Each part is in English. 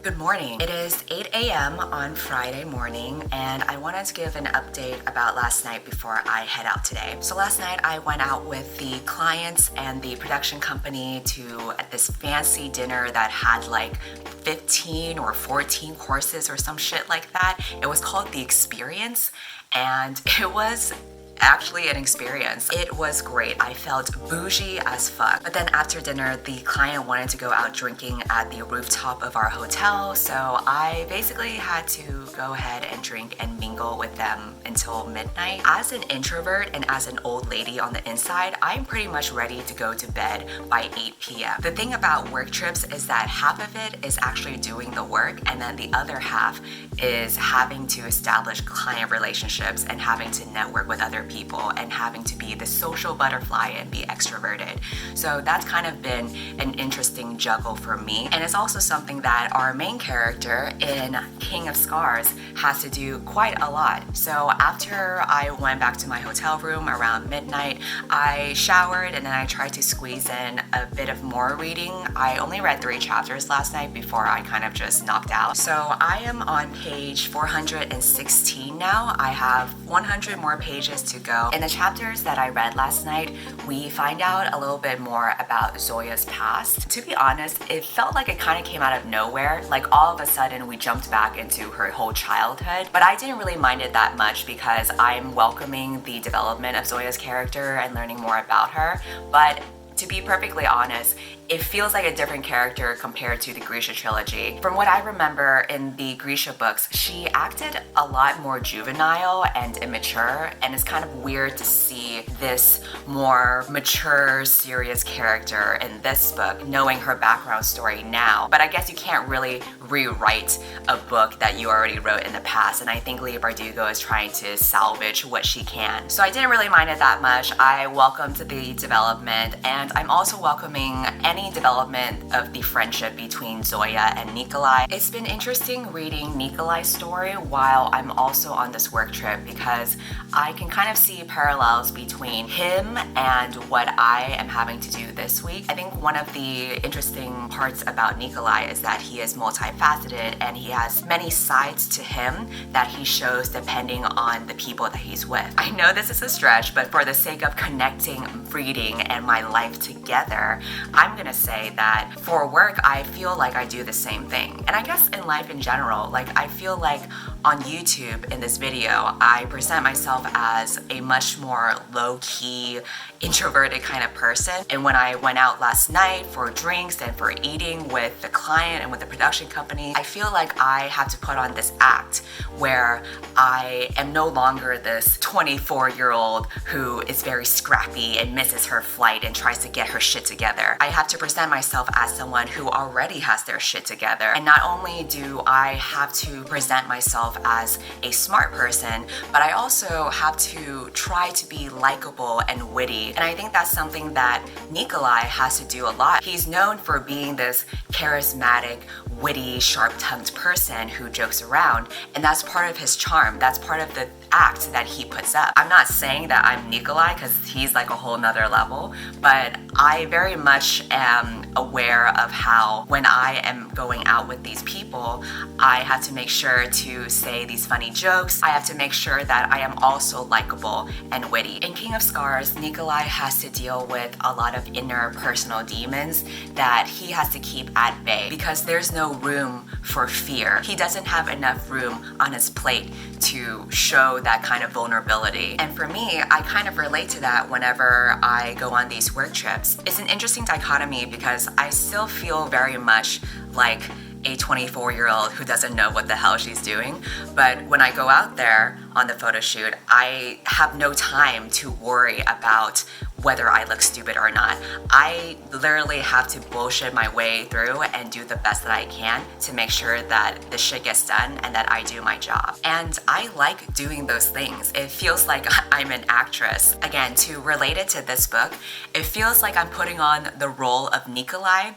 Good morning. It is 8 a.m. on Friday morning, and I wanted to give an update about last night before I head out today. So last night I went out with the clients and the production company to this fancy dinner that had like 15 or 14 courses or some shit like that. It was called The Experience, and it was actually an experience. It was great. I felt bougie as fuck. But then after dinner, the client wanted to go out drinking at the rooftop of our hotel, so I basically had to go ahead and drink and mingle with them until midnight. As an introvert and as an old lady on the inside, I'm pretty much ready to go to bed by 8 p.m. The thing about work trips is that half of it is actually doing the work, and then the other half is having to establish client relationships and having to network with other people and having to be the social butterfly and be extroverted. So that's kind of been an interesting juggle for me. And it's also something that our main character in King of Scars has to do quite a lot. So after I went back to my hotel room around midnight, I showered and then I tried to squeeze in a bit of more reading. I only read 3 chapters last night before I kind of just knocked out. So I am on page 416 now. I have 100 more pages to go. In the chapters that I read last night, we find out a little bit more about Zoya's past. To be honest, it felt like it kind of came out of nowhere. Like all of a sudden we jumped back into her whole childhood, but I didn't really mind it that much because I'm welcoming the development of Zoya's character and learning more about her. But to be perfectly honest, it feels like a different character compared to the Grisha trilogy. From what I remember in the Grisha books, she acted a lot more juvenile and immature, and it's kind of weird to see this more mature, serious character in this book, knowing her background story now. But I guess you can't really rewrite a book that you already wrote in the past, and I think Leigh Bardugo is trying to salvage what she can. So I didn't really mind it that much. I welcomed the development, and I'm also welcoming any development of the friendship between Zoya and Nikolai. It's been interesting reading Nikolai's story while I'm also on this work trip because I can kind of see parallels between him and what I am having to do this week. I think one of the interesting parts about Nikolai is that he is multifaceted and he has many sides to him that he shows depending on the people that he's with. I know this is a stretch, but for the sake of connecting reading and my life together, I'm gonna say that for work, I feel like I do the same thing. And I guess in life in general, like I feel like on YouTube in this video, I present myself as a much more low-key, introverted kind of person. And when I went out last night for drinks and for eating with the client and with the production company, I feel like I have to put on this act where I am no longer this 24-year-old who is very scrappy and misses her flight and tries to get her shit together. I have to present myself as someone who already has their shit together. And not only do I have to present myself as a smart person, but I also have to try to be likable and witty. And I think that's something that Nikolai has to do a lot. He's known for being this charismatic, witty, sharp-tongued person who jokes around, and that's part of his charm. That's part of the act that he puts up. I'm not saying that I'm Nikolai because he's like a whole nother level, but I very much am aware of how when I am going out with these people, I have to make sure to say these funny jokes. I have to make sure that I am also likable and witty. In King of Scars, Nikolai has to deal with a lot of inner personal demons that he has to keep at bay because there's no room for fear. He doesn't have enough room on his plate to show that kind of vulnerability. And for me, I kind of relate to that whenever I go on these work trips. It's an interesting dichotomy because I still feel very much like a 24-year-old who doesn't know what the hell she's doing. But when I go out there on the photo shoot, I have no time to worry about whether I look stupid or not. I literally have to bullshit my way through and do the best that I can to make sure that the shit gets done and that I do my job. And I like doing those things. It feels like I'm an actress. Again, to relate it to this book, it feels like I'm putting on the role of Nikolai,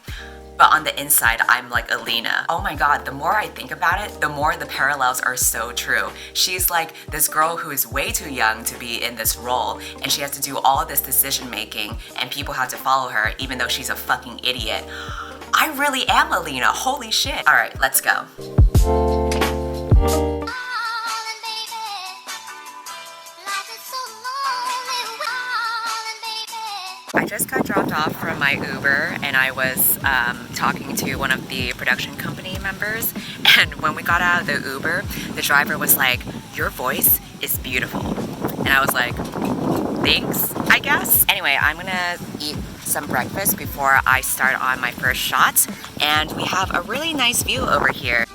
but on the inside, I'm like Alina. Oh my god, the more I think about it, the more the parallels are so true. She's like this girl who is way too young to be in this role, and she has to do all this decision making, and people have to follow her even though she's a fucking idiot. I really am Alina. Holy shit. All right, let's go. I just got dropped off from my Uber and I was talking to one of the production company members, and when we got out of the Uber, the driver was like, "Your voice is beautiful." And I was like, thanks, I guess. Anyway, I'm gonna eat some breakfast before I start on my first shot, and we have a really nice view over here.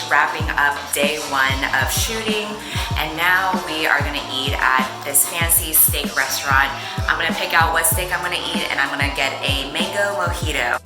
Wrapping up day one of shooting, and now we are gonna eat at this fancy steak restaurant. I'm gonna pick out what steak I'm gonna eat, and I'm gonna get a mango mojito.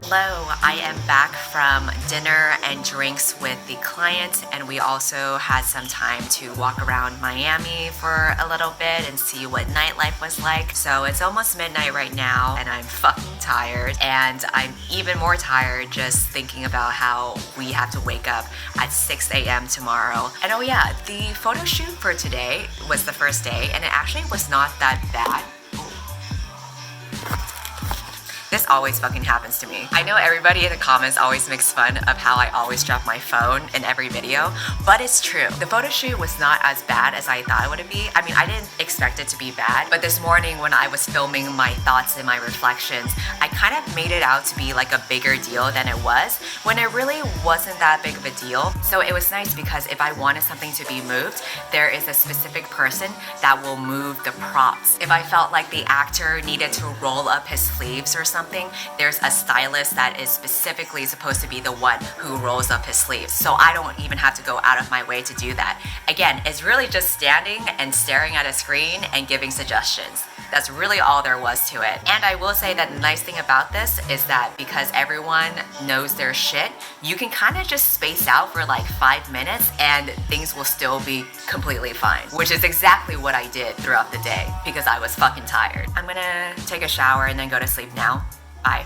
Hello, I am back from dinner and drinks with the client, and we also had some time to walk around Miami for a little bit and see what nightlife was like. So it's almost midnight right now and I'm fucking tired, and I'm even more tired just thinking about how we have to wake up at 6 a.m. tomorrow. And oh yeah, the photo shoot for today was the first day and it actually was not that bad. This always fucking happens to me. I know everybody in the comments always makes fun of how I always drop my phone in every video, but it's true. The photo shoot was not as bad as I thought it would be. I mean, I didn't expect it to be bad, but this morning when I was filming my thoughts and my reflections, I kind of made it out to be like a bigger deal than it was, when it really wasn't that big of a deal. So it was nice because if I wanted something to be moved, there is a specific person that will move the props. If I felt like the actor needed to roll up his sleeves or something, there's a stylist that is specifically supposed to be the one who rolls up his sleeves. So I don't even have to go out of my way to do that. Again, it's really just standing and staring at a screen and giving suggestions. That's really all there was to it. And I will say that the nice thing about this is that because everyone knows their shit, you can kind of just space out for like 5 minutes and things will still be completely fine, which is exactly what I did throughout the day because I was fucking tired. I'm gonna take a shower and then go to sleep now. Bye.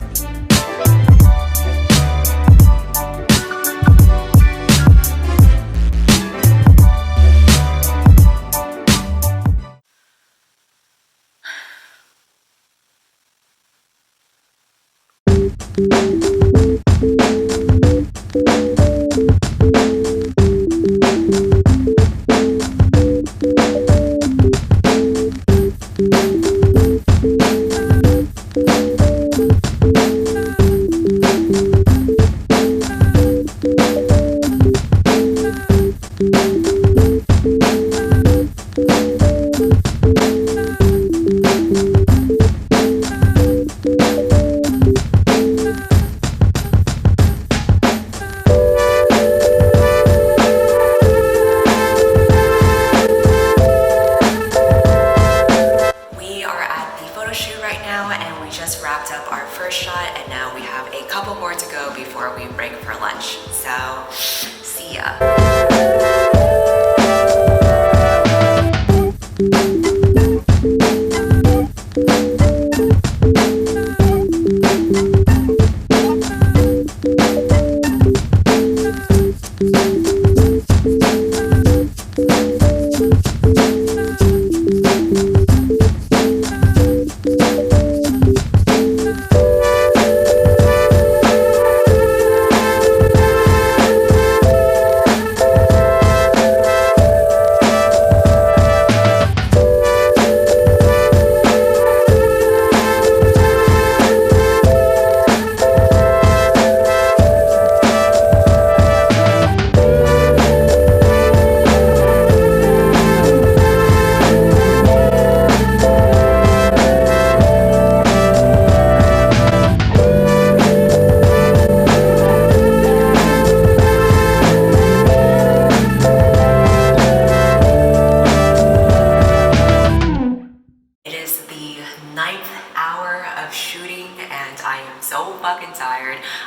See ya.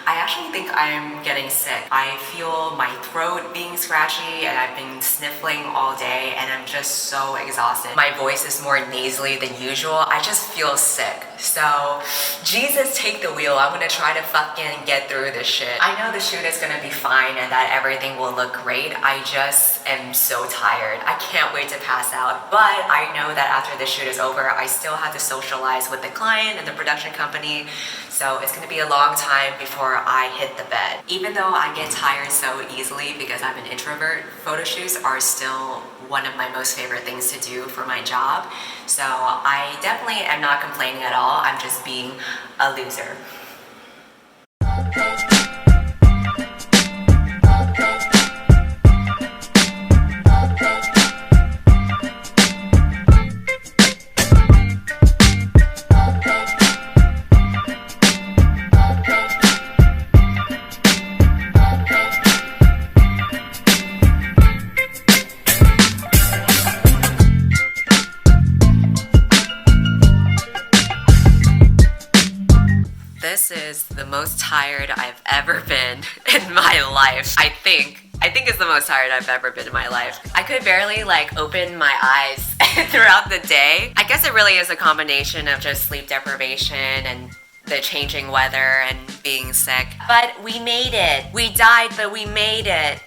I actually think I'm getting sick. I feel my throat being scratchy and I've been sniffling all day and I'm just so exhausted. My voice is more nasally than usual. I just feel sick. So, Jesus, take the wheel. I'm gonna try to fucking get through this shit. I know the shoot is gonna be fine and that everything will look great. I just am so tired. I can't wait to pass out. But I know that after the shoot is over, I still have to socialize with the client and the production company. So it's gonna be a long time before I hit the bed. Even though I get tired so easily because I'm an introvert, photo shoots are still one of my most favorite things to do for my job. So I definitely am not complaining at all. I'm just being a loser. This is the most tired I've ever been in my life. I think it's the most tired I've ever been in my life. I could barely open my eyes throughout the day. I guess it really is a combination of just sleep deprivation and the changing weather and being sick. But we made it. We died, but we made it.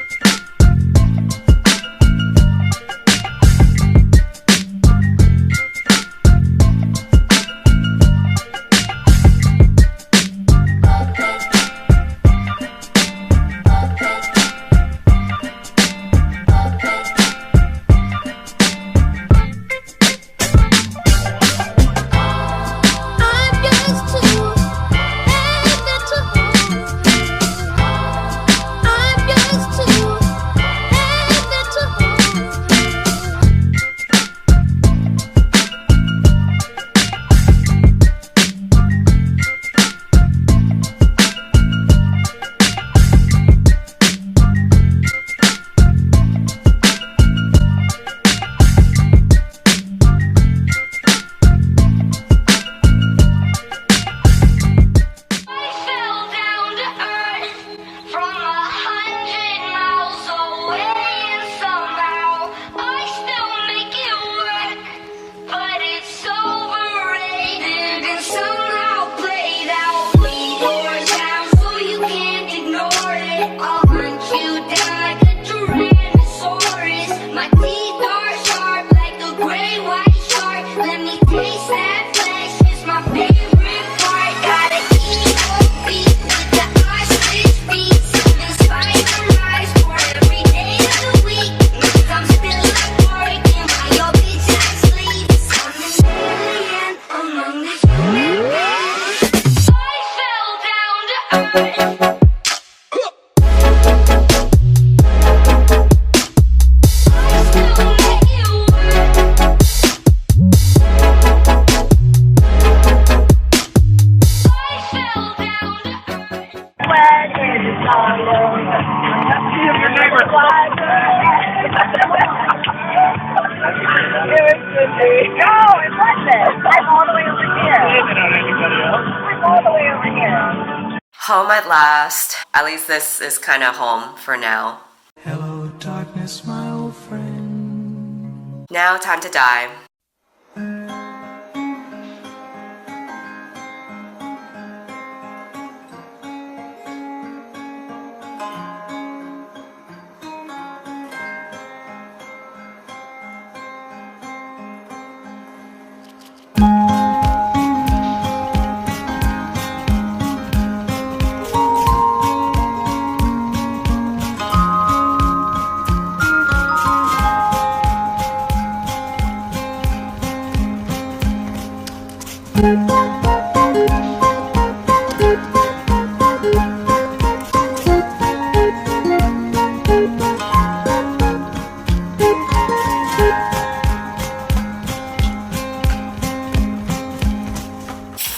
I'm used to Home at last. At least this is kind of home for now. Hello, darkness, my old friend. Now time to die.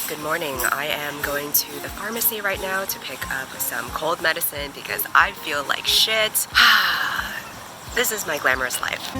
Good morning. I am going to the pharmacy right now to pick up some cold medicine because I feel like shit. This is my glamorous life.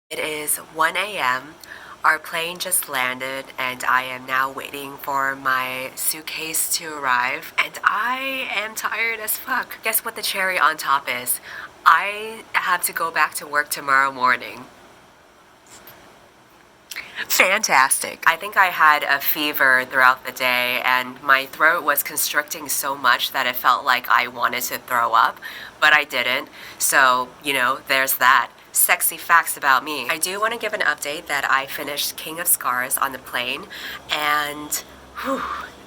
It is 1 a.m. Our plane just landed and I am now waiting for my suitcase to arrive, and I am tired as fuck. Guess what the cherry on top is? I have to go back to work tomorrow morning. Fantastic. I think I had a fever throughout the day and my throat was constricting so much that it felt like I wanted to throw up, but I didn't. So, there's that. Sexy facts about me. I do want to give an update that I finished King of Scars on the plane, and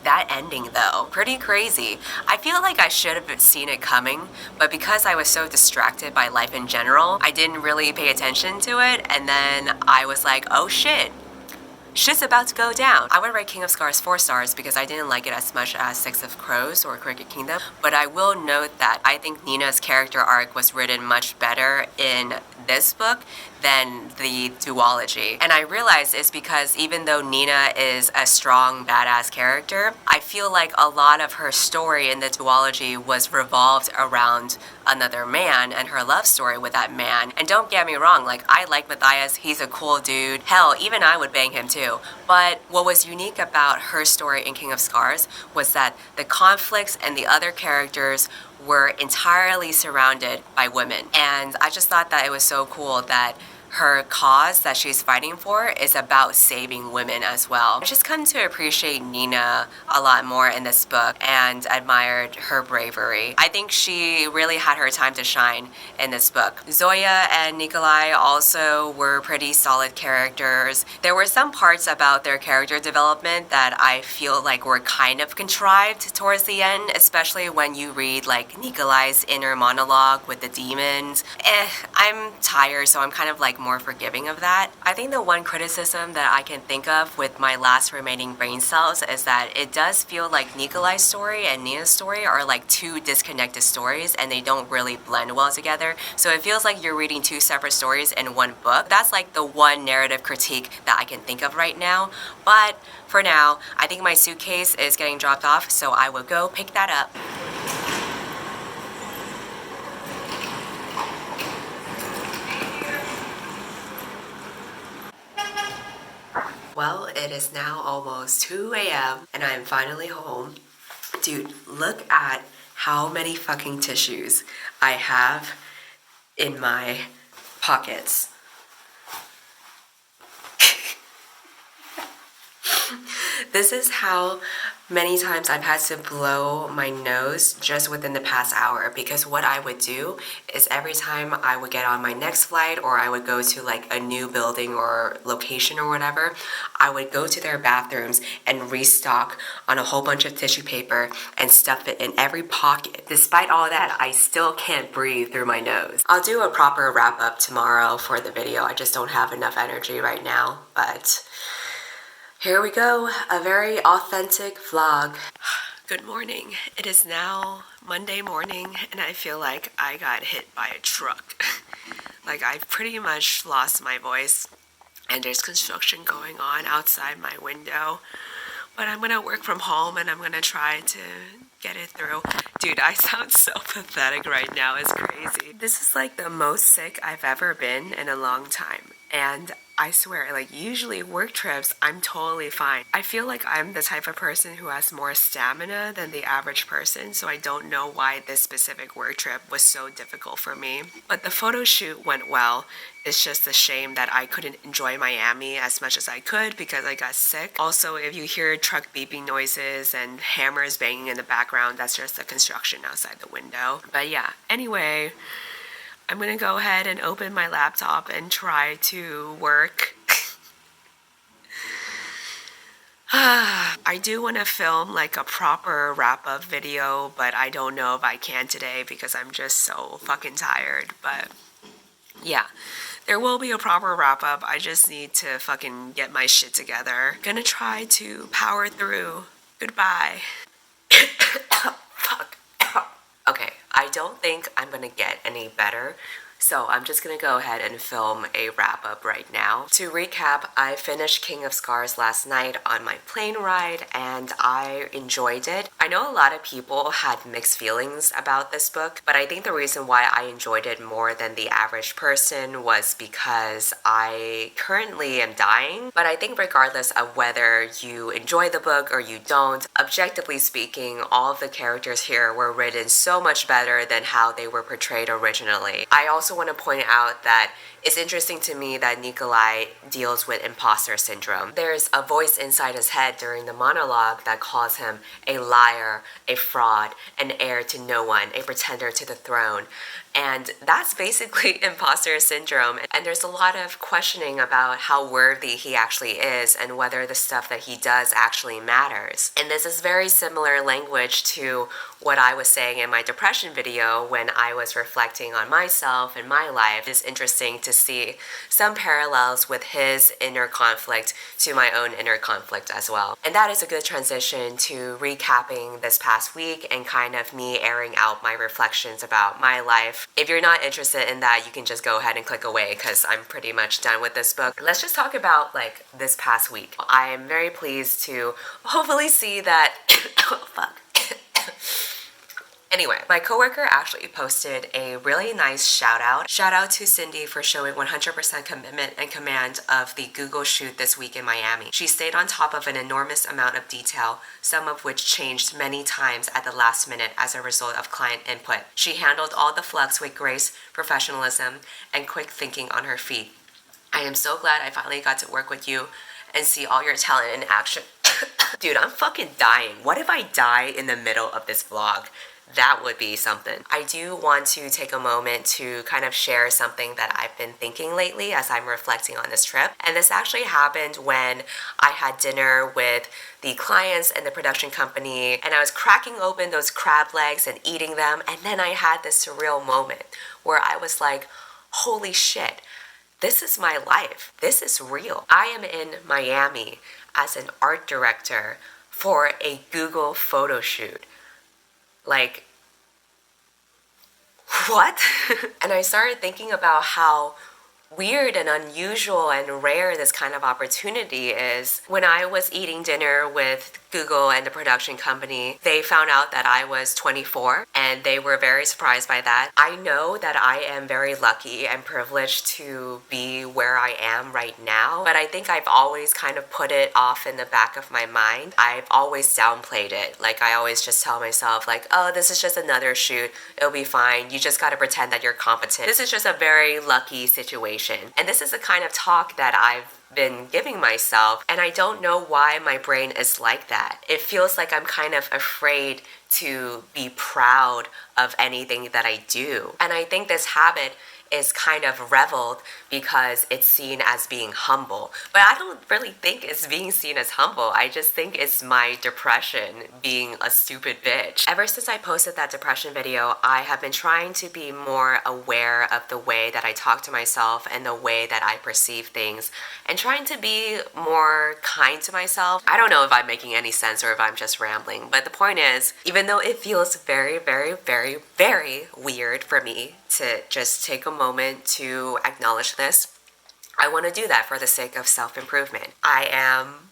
That ending though, pretty crazy. I feel like I should have seen it coming, but because I was so distracted by life in general, I didn't really pay attention to it, and then I was like, oh shit's about to go down. I would rate King of Scars 4 stars because I didn't like it as much as Six of Crows or Cricket Kingdom, but I will note that I think Nina's character arc was written much better in this book than the duology. And I realize it's because even though Nina is a strong, badass character, I feel like a lot of her story in the duology was revolved around another man and her love story with that man. And don't get me wrong, like, I like Matthieu, he's a cool dude. Hell, even I would bang him too. But what was unique about her story in King of Scars was that the conflicts and the other characters were entirely surrounded by women. And I just thought that it was so cool that her cause that she's fighting for is about saving women as well. I just come to appreciate Nina a lot more in this book and admired her bravery. I think she really had her time to shine in this book. Zoya and Nikolai also were pretty solid characters. There were some parts about their character development that I feel like were kind of contrived towards the end, especially when you read like Nikolai's inner monologue with the demons. I'm tired, so I'm kind of like more forgiving of that. I think the one criticism that I can think of with my last remaining brain cells is that it does feel like Nikolai's story and Nina's story are like two disconnected stories and they don't really blend well together. So it feels like you're reading two separate stories in one book. That's like the one narrative critique that I can think of right now. But for now, I think my suitcase is getting dropped off, so I will go pick that up. Well, it is now almost 2 a.m. and I'm finally home. Dude, look at how many fucking tissues I have in my pockets. This is how many times I've had to blow my nose just within the past hour, because what I would do is every time I would get on my next flight or I would go to like a new building or location or whatever, I would go to their bathrooms and restock on a whole bunch of tissue paper and stuff it in every pocket. Despite all that, I still can't breathe through my nose. I'll do a proper wrap up tomorrow for the video. I just don't have enough energy right now, but here we go, a very authentic vlog. Good morning. It is now Monday morning and I feel like I got hit by a truck. Like I've pretty much lost my voice and there's construction going on outside my window. But I'm gonna work from home and I'm gonna try to get it through. Dude, I sound so pathetic right now, it's crazy. This is like the most sick I've ever been in a long time. And I swear, like usually work trips, I'm totally fine. I feel like I'm the type of person who has more stamina than the average person, so I don't know why this specific work trip was so difficult for me. But the photo shoot went well. It's just a shame that I couldn't enjoy Miami as much as I could because I got sick. Also, if you hear truck beeping noises and hammers banging in the background, that's just the construction outside the window. But yeah, anyway, I'm gonna go ahead and open my laptop and try to work. I do want to film like a proper wrap-up video, but I don't know if I can today because I'm just so fucking tired. But yeah, there will be a proper wrap-up. I just need to fucking get my shit together. Gonna try to power through. Goodbye. Fuck. Okay, I don't think I'm gonna get any better, so I'm just gonna go ahead and film a wrap-up right now. To recap, I finished King of Scars last night on my plane ride and I enjoyed it. I know a lot of people had mixed feelings about this book, but I think the reason why I enjoyed it more than the average person was because I currently am dying. But I think regardless of whether you enjoy the book or you don't, objectively speaking, all of the characters here were written so much better than how they were portrayed originally. I also want to point out that It's interesting to me that Nikolai deals with imposter syndrome. There's a voice inside his head during the monologue that calls him a liar, a fraud, an heir to no one, a pretender to the throne. And that's basically imposter syndrome. And there's a lot of questioning about how worthy he actually is and whether the stuff that he does actually matters. And this is very similar language to what I was saying in my depression video when I was reflecting on myself and my life. It's interesting to see some parallels with his inner conflict to my own inner conflict as well. And that is a good transition to recapping this past week and kind of me airing out my reflections about my life. If you're not interested in that, you can just go ahead and click away because I'm pretty much done with this book. Let's just talk about like this past week. I am very pleased to hopefully see that oh fuck. Anyway, my coworker actually posted a really nice shout out. Shout out to Cindy for showing 100% commitment and command of the Google shoot this week in Miami. She stayed on top of an enormous amount of detail, some of which changed many times at the last minute as a result of client input. She handled all the flux with grace, professionalism, and quick thinking on her feet. I am so glad I finally got to work with you and see all your talent in action. Dude, I'm fucking dying. What if I die in the middle of this vlog? That would be something. I do want to take a moment to kind of share something that I've been thinking lately as I'm reflecting on this trip. And this actually happened when I had dinner with the clients and the production company, and I was cracking open those crab legs and eating them. And then I had this surreal moment where I was like, holy shit, this is my life. This is real. I am in Miami as an art director for a Google photo shoot. Like, what? And I started thinking about how weird and unusual and rare this kind of opportunity is. When I was eating dinner with Google and the production company, they found out that I was 24 and they were very surprised by that. I know that I am very lucky and privileged to be where I am right now, but I think I've always kind of put it off in the back of my mind. I've always downplayed it. Like, I always just tell myself like, oh, this is just another shoot. It'll be fine. You just gotta pretend that you're competent. This is just a very lucky situation. And this is the kind of talk that I've been giving myself, and I don't know why my brain is like that. It feels like I'm kind of afraid to be proud of anything that I do. And I think this habit is kind of reveled because it's seen as being humble. But I don't really think it's being seen as humble. I just think it's my depression being a stupid bitch. Ever since I posted that depression video, I have been trying to be more aware of the way that I talk to myself and the way that I perceive things, and trying to be more kind to myself. I don't know if I'm making any sense or if I'm just rambling, but the point is, even though it feels very, very, very, very weird for me to just take a moment to acknowledge this, I want to do that for the sake of self-improvement. I am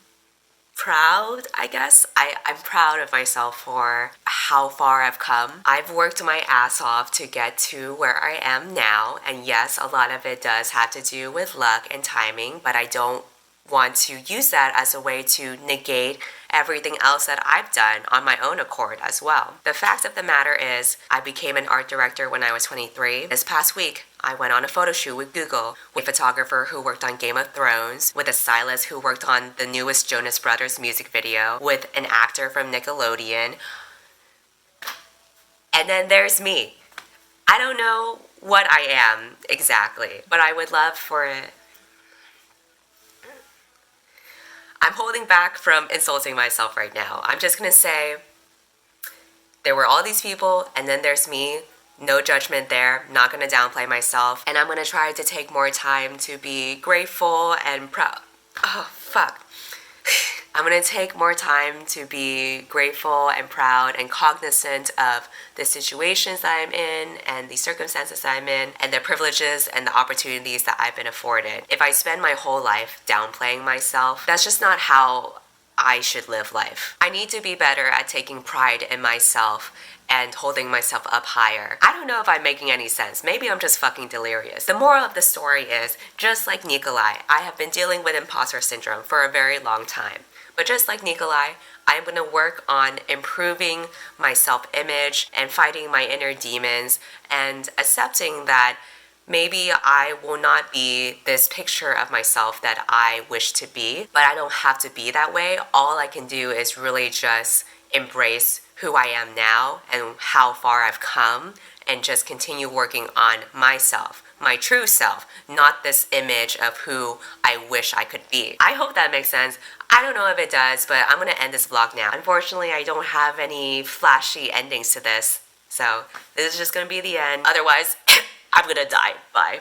proud, I guess. I'm proud of myself for how far I've come. I've worked my ass off to get to where I am now, and yes, a lot of it does have to do with luck and timing, but I don't want to use that as a way to negate everything else that I've done on my own accord as well. The fact of the matter is, I became an art director when I was 23. This past week, I went on a photo shoot with Google, with a photographer who worked on Game of Thrones, with a stylist who worked on the newest Jonas Brothers music video, with an actor from Nickelodeon. And then there's me. I don't know what I am exactly, but I would love for it. I'm holding back from insulting myself right now. I'm just gonna say, there were all these people, and then there's me. No judgment there, not gonna downplay myself. And I'm gonna try to take more time to be grateful and proud. Oh, fuck. I'm gonna take more time to be grateful and proud and cognizant of the situations that I'm in and the circumstances that I'm in and the privileges and the opportunities that I've been afforded. If I spend my whole life downplaying myself, that's just not how I should live life. I need to be better at taking pride in myself and holding myself up higher. I don't know if I'm making any sense. Maybe I'm just fucking delirious. The moral of the story is, just like Nikolai, I have been dealing with imposter syndrome for a very long time. But just like Nikolai, I'm gonna work on improving my self-image and fighting my inner demons and accepting that Maybe I will not be this picture of myself that I wish to be, but I don't have to be that way. All I can do is really just embrace who I am now and how far I've come, and just continue working on myself, my true self, not this image of who I wish I could be. I hope that makes sense. I don't know if it does, but I'm gonna end this vlog now. Unfortunately, I don't have any flashy endings to this, so this is just gonna be the end. Otherwise, I'm gonna die. Bye.